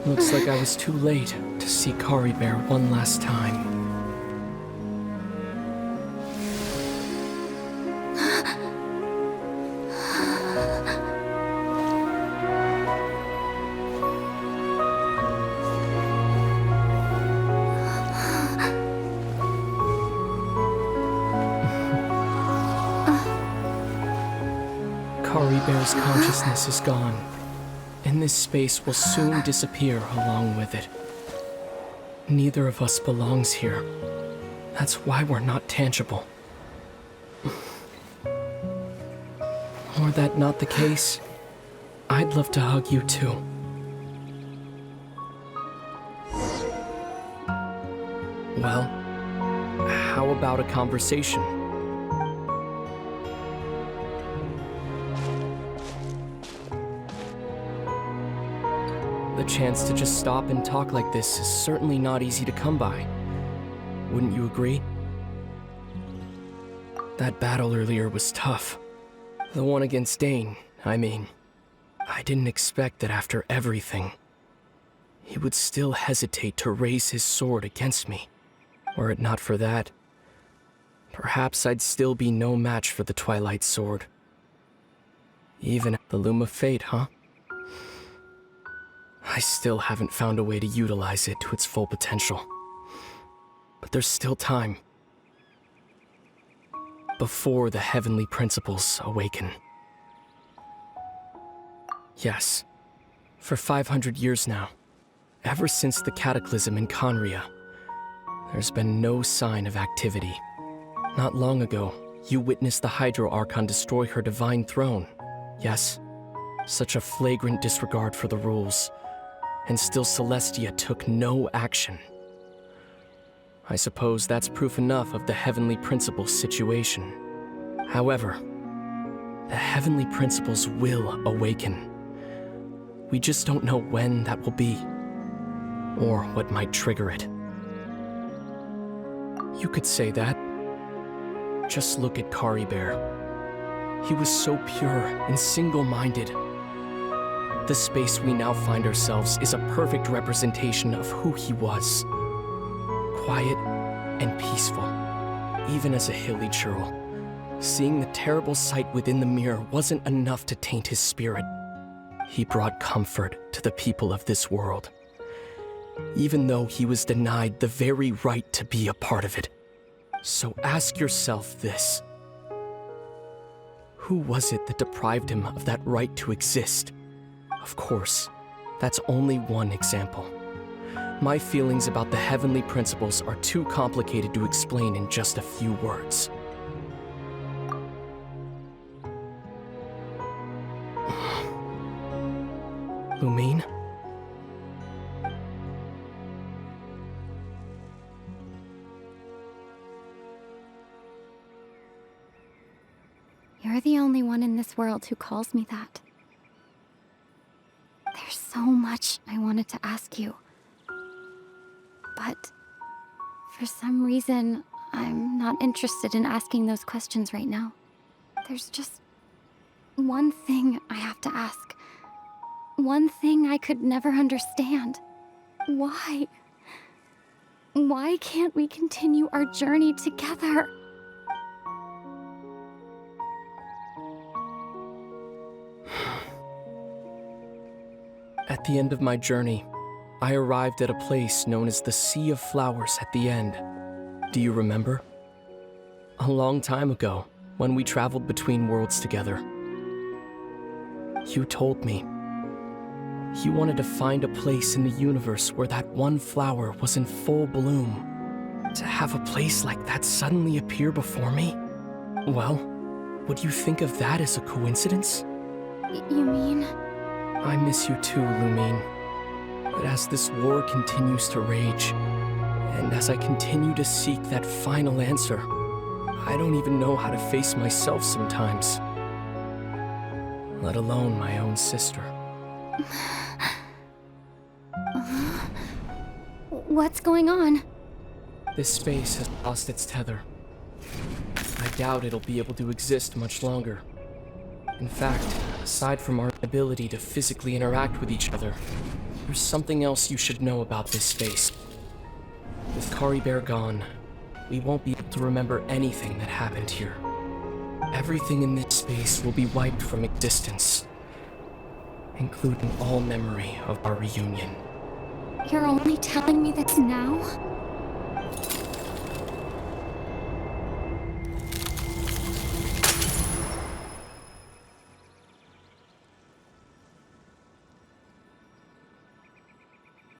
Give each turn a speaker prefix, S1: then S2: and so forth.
S1: Looks like I was too late to see Kari Bear one last time. Kari Bear's consciousness is gone, and this space will soon disappear along with it. Neither of us belongs here. That's why we're not tangible. Were that not the case, I'd love to hug you too. Well, how about a conversation? The chance to just stop and talk like this is certainly not easy to come by. Wouldn't you agree? That battle earlier was tough. The one against Dane, I mean. I didn't expect that after everything, he would still hesitate to raise his sword against me. Were it not for that, perhaps I'd still be no match for the Twilight Sword. Even the Loom of Fate, huh? I still haven't found a way to utilize it to its full potential. But there's still time. Before the heavenly principles awaken. Yes, for 500 years now, ever since the cataclysm in Conria, there's been no sign of activity. Not long ago, you witnessed the Hydro Archon destroy her divine throne. Yes, such a flagrant disregard for the rules. And still Celestia took no action. I suppose that's proof enough of the Heavenly Principles situation. However, the Heavenly Principles will awaken. We just don't know when that will be, or what might trigger it. You could say that. Just look at Kari Bear. He was so pure and single-minded. The space we now find ourselves is a perfect representation of who he was. Quiet and peaceful, even as a hilly churl. Seeing the terrible sight within the mirror wasn't enough to taint his spirit. He brought comfort to the people of this world, even though he was denied the very right to be a part of it. So ask yourself this. Who was it that deprived him of that right to exist? Of course, that's only one example. My feelings about the heavenly principles are too complicated to explain in just a few words. Lumine?
S2: You're the only one in this world who calls me that. There's so much I wanted to ask you. But for some reason, I'm not interested in asking those questions right now. There's just one thing I have to ask. One thing I could never understand. Why? Why can't we continue our journey together?
S1: At the end of my journey, I arrived at a place known as the Sea of Flowers at the end. Do you remember? A long time ago, when we traveled between worlds together. You told me you wanted to find a place in the universe where that one flower was in full bloom. To have a place like that suddenly appear before me? Well, would you think of that as a coincidence?
S2: You mean?
S1: I miss you too, Lumine. But as this war continues to rage, and as I continue to seek that final answer, I don't even know how to face myself sometimes. Let alone my own sister.
S2: What's going on?
S1: This space has lost its tether. I doubt it'll be able to exist much longer. In fact, Aside from our ability to physically interact with each other, there's something else you should know about this space. With Kari Bear gone, we won't be able to remember anything that happened here. Everything in this space will be wiped from existence, including all memory of our reunion.
S2: You're only telling me this